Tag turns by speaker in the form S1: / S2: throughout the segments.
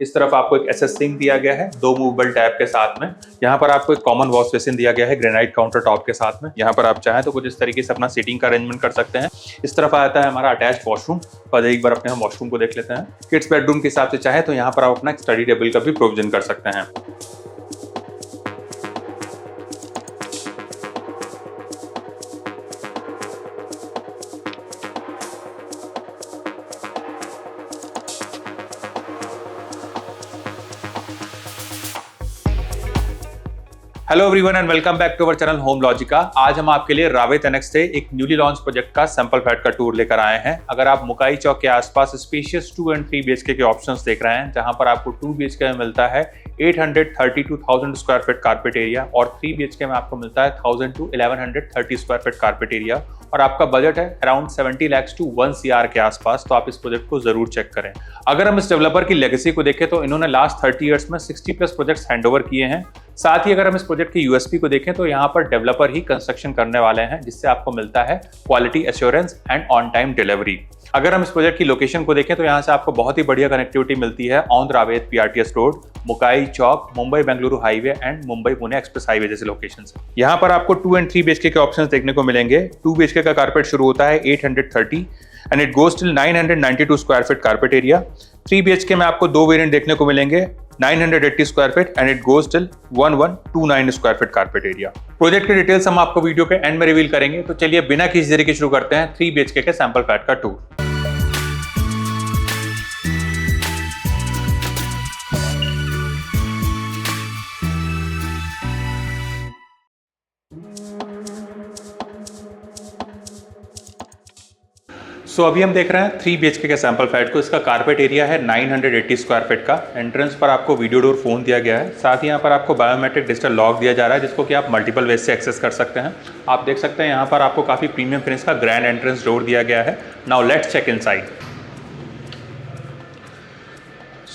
S1: इस तरफ आपको एक एसएस सिंक दिया गया है 2 मूवेबल टैब के साथ में। यहाँ पर आपको एक कॉमन वॉश बेसिन दिया गया है ग्रेनाइट काउंटर टॉप के साथ में। यहाँ पर आप चाहें तो कुछ इस तरीके से अपना सीटिंग का अरेंजमेंट कर सकते हैं। इस तरफ आता है हमारा अटैच वॉशरूम, और एक बार अपने हम वॉशरूम को देख लेते हैं। किड्स बेडरूम के हिसाब से चाहे तो यहाँ पर आप अपना स्टडी टेबल का भी प्रोविजन कर सकते हैं। Hello everyone and welcome back to our channel Home Logica. आज हम आपके लिए रावेत एनेक्स से एक न्यूली लॉन्च प्रोजेक्ट का सैंपल फ्लैट का टूर लेकर आए हैं। अगर आप मुकाई चौक के आसपास स्पेशियस 2 और 3 BHK के ऑप्शंस देख रहे हैं, जहां पर आपको 2 BHK में मिलता है 832,000 स्क्वायर फीट कारपेट एरिया और 3 BHK में आपको मिलता है 1000 to 1130 square feet carpet area, और आपका बजट है अराउंड 70 लाख to 1 CR के आसपास, तो आप इस प्रोजेक्ट को जरूर चेक करें। अगर हम इस डेवलपर की लेगेसी को देखें तो इन्होंने लास्ट 30 ईयर्स में 60+ प्रोजेक्ट्स हैंडओवर किए हैं। साथ ही अगर हम इस प्रोजेक्ट की यूएसपी को देखें तो यहाँ पर डेवलपर ही कंस्ट्रक्शन करने वाले हैं, जिससे आपको मिलता है quality assurance and on time delivery. अगर हम इस प्रोजेक्ट की लोकेशन को देखें तो यहाँ से आपको बहुत ही बढ़िया कनेक्टिविटी मिलती है on Ravet PRTS road, Mukai Chowk, Mumbai Bengaluru highway and Mumbai Pune expressway highway जैसे लोकेशन से। यहाँ पर आपको 2 और 3 BHK के ऑप्शंस देखने को मिलेंगे। 2 BHK का कारपेट शुरू होता है 830 and it goes till 992 square feet carpet area. 3 BHK में आपको 2 वेरिएंट देखने को मिलेंगे 980 square feet and it goes till 1129 square feet carpet area. Project के डिटेल्स हम आपको वीडियो के एंड में रिवील करेंगे, तो चलिए बिना किसी देरी के शुरू करते हैं 3 BHK के सैंपल फ्लैट का टूर। अभी हम देख रहे हैं 3 BHK के सैंपल फ्लैट को। इसका कारपेट एरिया है 980 स्क्वायर फीट का। एंट्रेंस पर आपको वीडियो डोर फोन दिया गया है। साथ ही यहाँ पर आपको बायोमेट्रिक डिजिटल लॉक दिया जा रहा है, जिसको कि आप मल्टीपल वेज से एक्सेस कर सकते हैं। आप देख सकते हैं यहाँ पर आपको काफ़ी प्रीमियम फिनिश का ग्रैंड एंट्रेंस डोर दिया गया है। Now let's check inside.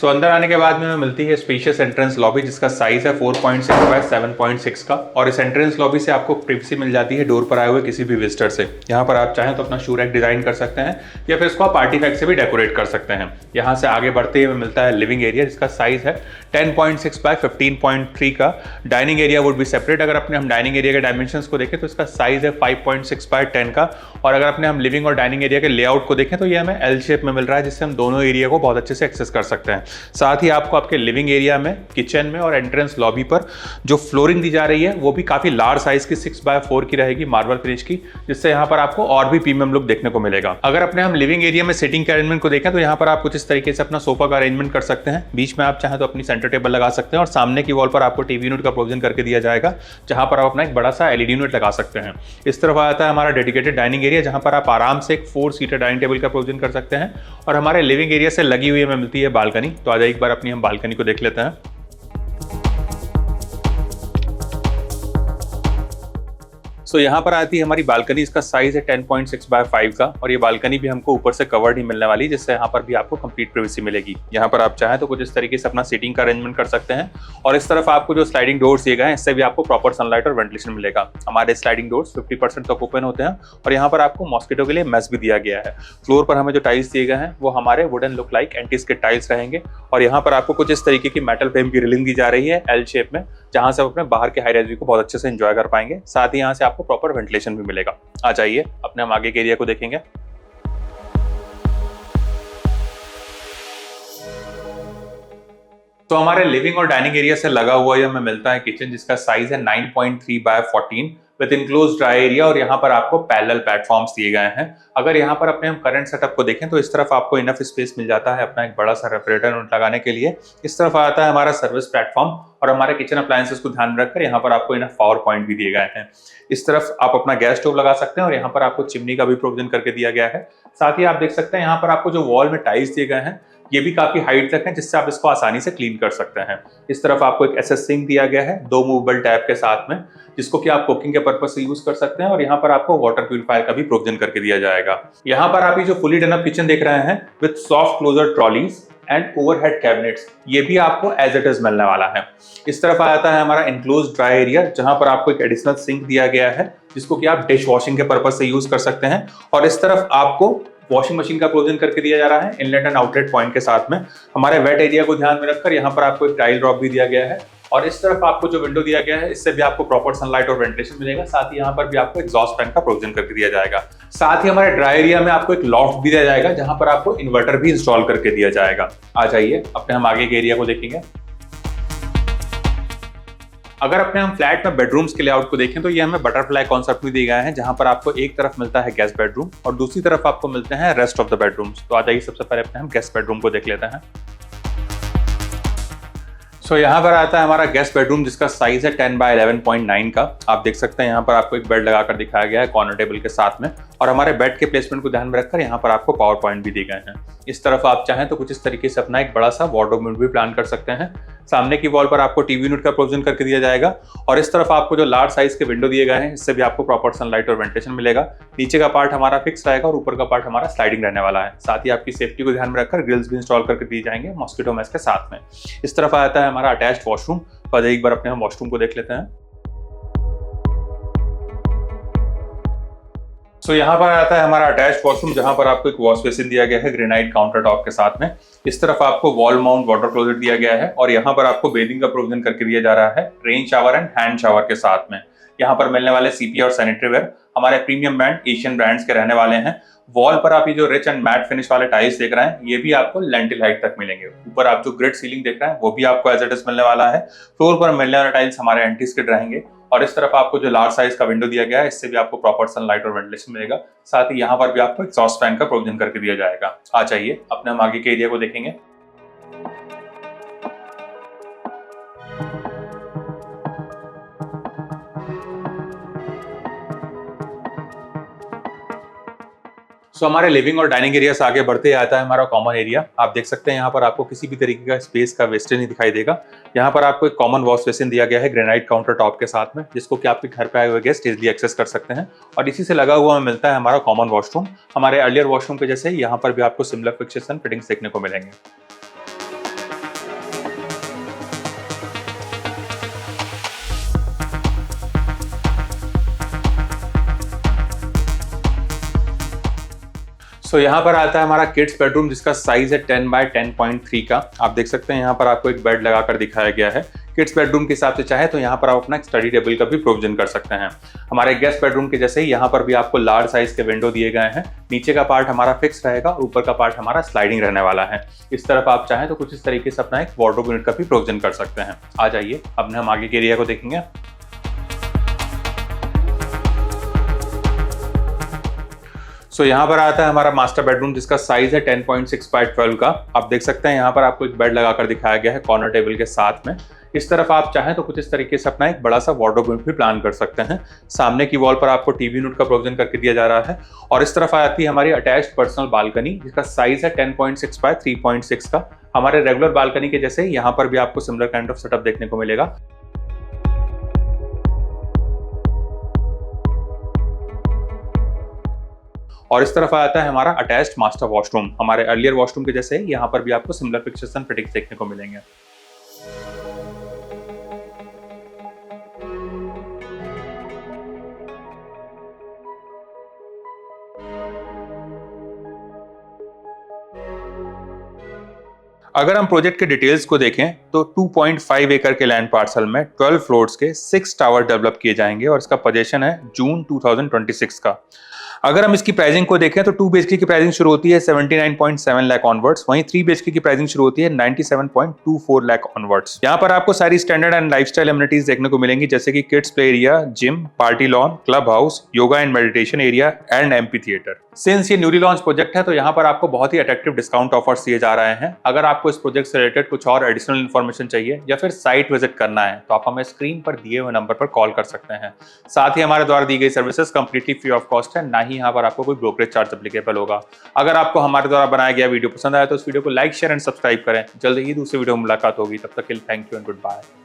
S1: अंदर आने के बाद में हमें मिलती है स्पेशियस एंट्रेंस लॉबी, जिसका साइज है 4.6 बाय 7.6 का, और इस एंट्रेंस लॉबी से आपको प्रिवेसी मिल जाती है डोर पर आए हुए किसी भी विजिटर से। यहाँ पर आप चाहें तो अपना शू रैक डिजाइन कर सकते हैं या फिर इसको आप आर्टिफैक्ट से भी डेकोरेट कर सकते हैं। यहाँ से आगे बढ़ते हुए मिलता है लिविंग एरिया, जिसका साइज है 10.6 बाय 15.3 का। Dining area would be separate. अगर अपने हम डाइनिंग एरिया के डायमेंशंस को देखें तो इसका साइज है 5.6 बाय 10 का, और अगर अपने हम लिविंग और डाइनिंग एरिया के लेआउट को देखें तो ये हमें L शेप में मिल रहा है, जिससे हम दोनों एरिया को बहुत अच्छे से एक्सेस कर सकते हैं। साथ ही आपको आपके लिविंग एरिया में, किचन में और एंट्रेंस लॉबी पर जो फ्लोरिंग दी जा रही है वो भी काफी लार्ज साइज की 6x4 की रहेगी, मार्बल फिनिश की, जिससे यहाँ पर आपको और भी प्रीमियम लुक देखने को मिलेगा। अगर अपने हम लिविंग एरिया में सिटिंग के अरेंजमेंट को देखें तो यहाँ पर आप कुछ इस तरीके से अपना सोफा का अरेंजमेंट कर सकते हैं। बीच में आप चाहें तो अपनी सेंटर टेबल लगा सकते हैं, और सामने की वॉल पर आपको टीवी यूनिट का प्रोविजन करके दिया जाएगा, जहां पर आप अपना एक बड़ा सा LED यूनिट लगा सकते हैं। इस तरफ आता है हमारा डेडिकेटेड डाइनिंग एरिया, जहां पर आप आराम से एक 4 सीटर डाइनिंग टेबल का प्रोविजन कर सकते हैं, और हमारे लिविंग एरिया से लगी हुई हमें मिलती है बालकनी। तो आज एक बार अपनी हम बालकनी को देख लेते हैं। यहाँ पर आती है हमारी बालकनी। इसका साइज है 10.6 बाय 5 का, और ये बालकनी भी हमको ऊपर से कवर्ड ही मिलने वाली है, जिससे यहाँ पर भी आपको कंप्लीट प्राइवेसी मिलेगी। यहाँ पर आप चाहें तो कुछ इस तरीके से अपना सीटिंग का अरेंजमेंट कर सकते हैं, और इस तरफ आपको जो स्लाइडिंग डोर्स दिए गए हैं, इससे भी आपको प्रॉपर सनलाइट और वेंटिलेशन मिलेगा। हमारे स्लाइडिंग डोर्स 50% तक ओपन होते हैं, और यहाँ पर आपको मॉस्किटो के लिए मेस भी दिया गया है। फ्लोर पर हमें जो टाइल्स दिए गए हैं वो हमारे wooden look like anti-skid tiles रहेंगे, और यहाँ पर आपको कुछ इस तरीके की मेटल फ्रेम की रिलिंग दी जा रही है L शेप में, जहां से आप अपने बाहर के हाई राइज व्यू को बहुत अच्छे से एंजॉय कर पाएंगे। साथ ही यहाँ से आपको प्रॉपर वेंटिलेशन भी मिलेगा। आ जाइए अपने हम आगे के एरिया को देखेंगे। तो हमारे लिविंग और डाइनिंग एरिया से लगा हुआ ये हमें मिलता है किचन, जिसका साइज है 9.3 by 14 with enclose dry area, और यहाँ पर आपको पैरेलल प्लेटफॉर्म्स दिए गए हैं। अगर यहाँ पर अपने हम करंट सेटअप को देखें तो इस तरफ आपको इनफ स्पेस मिल जाता है अपना एक बड़ा सा रेफ्रिजरेटर यूनिट लगाने के लिए। इस तरफ आता है हमारा सर्विस प्लेटफॉर्म, और हमारे किचन अप्लायंसेस को ध्यान रखकर यहाँ पर आपको इनफ पावर पॉइंट भी दिए गए हैं। इस तरफ आप अपना गैस स्टोव लगा सकते हैं, और यहाँ पर आपको चिमनी का भी प्रोविजन करके दिया गया है। साथ ही आप देख सकते हैं यहाँ पर आपको जो वॉल में टाइल्स दिए गए हैं ये भी काफी हाइट तक है, जिससे आप इसको आसानी से क्लीन कर सकते हैं। इस तरफ आपको एक एसएस सिंक दिया गया है 2 मूवेबल टैब के साथ में, जिसको कि आप कुकिंग के पर्पस से यूज कर सकते हैं, और यहाँ पर आपको वाटर प्यूरिफायर का भी प्रोविजन करके दिया जाएगा। यहाँ पर आप ये जो फुली डन अप किचन देख रहे हैं with soft closer trolleys and overhead cabinets, ये भी आपको एज इट इज मिलने वाला है। इस तरफ आता है हमारा इनक्लोज ड्राई एरिया, जहां पर आपको एक एडिशनल सिंक दिया गया है, जिसको कि आप डिश वॉशिंग के पर्पस से यूज कर सकते हैं, और इस तरफ आपको वॉशिंग मशीन का प्रोविजन करके दिया जा रहा है इनलेट एंड आउटलेट पॉइंट के साथ में। हमारे वेट एरिया को ध्यान में रखकर यहाँ पर आपको एक टाइल ड्रॉप भी दिया गया है और इस तरफ आपको जो विंडो दिया गया है इससे भी आपको प्रॉपर सनलाइट और वेंटिलेशन मिलेगा। साथ ही यहाँ पर भी आपको एग्जॉस्ट फैन का प्रोविजन करके दिया जाएगा। साथ ही हमारे ड्राई एरिया में आपको एक लॉफ्ट भी दिया जाएगा जहां पर आपको इन्वर्टर भी इंस्टॉल करके दिया जाएगा। आ जाइए अपने हम आगे के एरिया को देखेंगे। अगर अपने हम फ्लैट में बेडरूम्स के लेआउट को देखें तो ये हमें बटरफ्लाई कॉन्सेप्ट में दिए गए हैं, जहां पर आपको एक तरफ मिलता है गेस्ट बेडरूम और दूसरी तरफ आपको मिलते हैं रेस्ट ऑफ द बेडरूम्स। तो आ जाइए सबसे पहले अपने हम गेस्ट बेडरूम को देख लेते हैं। सो यहाँ पर आता है हमारा गेस्ट बेडरूम जिसका साइज है 10 बाय 11.9 का। आप देख सकते हैं यहाँ पर आपको एक बेड लगाकर दिखाया गया है कॉर्नर टेबल के साथ में और हमारे बेड के प्लेसमेंट को ध्यान में रखकर यहाँ पर आपको पावर पॉइंट भी दिए गए हैं। इस तरफ आप चाहें तो कुछ इस तरीके से अपना एक बड़ा सा वार्डरोब यूनिट भी प्लान कर सकते हैं। सामने की वॉल पर आपको टीवी यूनिट का प्रोविजन करके दिया जाएगा और इस तरफ आपको जो लार्ज साइज के विंडो दिए गए हैं इससे भी आपको प्रॉपर सनलाइट और वेंटिलेशन मिलेगा। नीचे का पार्ट हमारा फिक्स रहेगा और ऊपर का पार्ट हमारा स्लाइडिंग रहने वाला है। साथ ही आपकी सेफ्टी को ध्यान में रखकर ग्रिल्स भी इंस्टॉल करके दिए जाएंगे मॉस्किटो मैश के साथ में। इस तरफ आता है हमारा अटैच्ड वॉशरूम। तो एक बार अपने हम वॉशरूम को देख लेते हैं। सो यहाँ पर आता है हमारा अटैच्ड वॉशरूम जहां पर आपको एक वॉश बेसिन दिया गया है ग्रेनाइट काउंटर टॉप के साथ में। इस तरफ आपको वॉल माउंट वाटर क्लोजेट दिया गया है और यहाँ पर आपको बेसिंग का प्रोविजन करके दिया जा रहा है rain shower and hand shower के साथ में। यहाँ पर मिलने वाले सीपी और सैनिटरी वेयर हमारे प्रीमियम ब्रांड एशियन ब्रांड्स के रहने वाले हैं। वॉल पर आप ये जो रिच एंड मैट फिनिश वाले टाइल्स देख रहे हैं ये भी आपको लेंटिल हाइट तक मिलेंगे। ऊपर आप जो ग्रिड सीलिंग देख रहे हैं वो भी आपको एज इट इज मिलने वाला है। फ्लोर पर मिलने वाले टाइल्स हमारे एंटी स्किड रहेंगे और इस तरफ आपको जो लार्ज साइज का विंडो दिया गया है इससे भी आपको प्रॉपर सनलाइट और वेंटिलेशन मिलेगा। साथ ही यहाँ पर भी आपको एग्जॉस्ट फैन का प्रोविजन करके दिया जाएगा। आ जाइए अपने हम आगे के एरिया को देखेंगे। सो हमारे लिविंग और डाइनिंग एरिया से आगे बढ़ते आता है हमारा कॉमन एरिया। आप देख सकते हैं यहाँ पर आपको किसी भी तरीके का स्पेस का वेस्टेज नहीं दिखाई देगा। यहाँ पर आपको एक कॉमन वॉश बेसिन दिया गया है ग्रेनाइट काउंटर टॉप के साथ में, जिसको कि आपके घर पे आए हुए गेस्ट इजीली एक्सेस कर सकते हैं। और इसी से लगा हुआ मिलता है हमारा कॉमन वॉशरूम। हमारे अर्लियर वॉशरूम के जैसे यहाँ पर भी आपको सिमिलर फिक्सेस एंड फिटिंग्स देखने को मिलेंगे। सो यहाँ पर आता है हमारा किड्स बेडरूम जिसका साइज है 10 बाय 10.3 का। आप देख सकते हैं यहाँ पर आपको एक बेड लगाकर दिखाया गया है। किड्स बेडरूम के हिसाब से चाहे तो यहाँ पर आप अपना स्टडी टेबल का भी प्रोविजन कर सकते हैं। हमारे गेस्ट बेडरूम के जैसे ही यहाँ पर भी आपको लार्ज साइज के विंडो दिए गए हैं। नीचे का पार्ट हमारा फिक्स रहेगा और ऊपर का पार्ट हमारा स्लाइडिंग रहने वाला है। इस तरफ आप चाहें तो कुछ इस तरीके से अपना एक वार्डरोब यूनिट का भी प्रोविजन कर सकते हैं। आ जाइए अब हम आगे के एरिया को देखेंगे। सो यहाँ पर आता है हमारा मास्टर बेडरूम जिसका साइज है 10.6 बाय 12 का। आप देख सकते हैं यहाँ पर आपको एक बेड लगाकर दिखाया गया है कॉर्नर टेबल के साथ में। इस तरफ आप चाहें तो कुछ इस तरीके से अपना एक बड़ा सा वार्डरोब यूनिट भी प्लान कर सकते हैं। सामने की वॉल पर आपको टीवी यूनिट का प्रोविजन करके दिया जा रहा है और इस तरफ आती है हमारी अटैच्ड पर्सनल बालकनी जिसका साइज है 10.6 बाय 3.6 का। हमारे रेगुलर बालकनी के जैसे यहाँ पर भी आपको सिमिलर काइंड ऑफ सेटअप देखने को मिलेगा। और इस तरफ आता है हमारा अटैच्ड मास्टर वॉशरूम। हमारे अर्लियर वॉशरूम के जैसे यहाँ पर भी आपको सिमिलर फिक्सेस एंड फिटिंग्स देखने को मिलेंगे। अगर हम प्रोजेक्ट के डिटेल्स को देखें तो 2.5 एकड़ के लैंड पार्सल में 12 फ्लोर्स के 6 टावर डेवलप किए जाएंगे और इसका पोजीशन है जून 2026 का। अगर हम इसकी प्राइसिंग को देखें तो 2 BHK की प्राइसिंग शुरू होती है 79.7 लाख ऑनवर्ड्स, वहीं 3 BHK की प्राइसिंग शुरू होती है 97.24 लाख ऑनवर्ड्स। यहाँ पर आपको सारी स्टैंडर्ड एंड लाइफस्टाइल एमिनिटीज देखने को मिलेंगी जैसे कि kids play area, gym, party lawn, club house, yoga and meditation area and amphi theatre. Since ये न्यूली लॉन्च प्रोजेक्ट है तो यहाँ पर आपको बहुत ही अट्रैक्टिव डिस्काउंट ऑफर्स दिए जा रहे हैं। अगर आपको इस प्रोजेक्ट से रिलेटेड कुछ और एडिशनल इन्फॉर्मेशन चाहिए या फिर साइट विजिट करना है तो आप हमें स्क्रीन पर दिए हुए नंबर पर कॉल कर सकते हैं। साथ ही हमारे द्वारा दी गई services completely free of cost है, ना ही यहाँ पर आपको कोई ब्रोकरेज चार्ज एप्लीकेबल होगा। अगर आपको हमारे द्वारा बनाया गया वीडियो पसंद आया तो इस वीडियो को लाइक, शेयर एंड सब्सक्राइब करें। जल्द ही दूसरे वीडियो में मुलाकात होगी, तब तक के लिए thank you and good bye.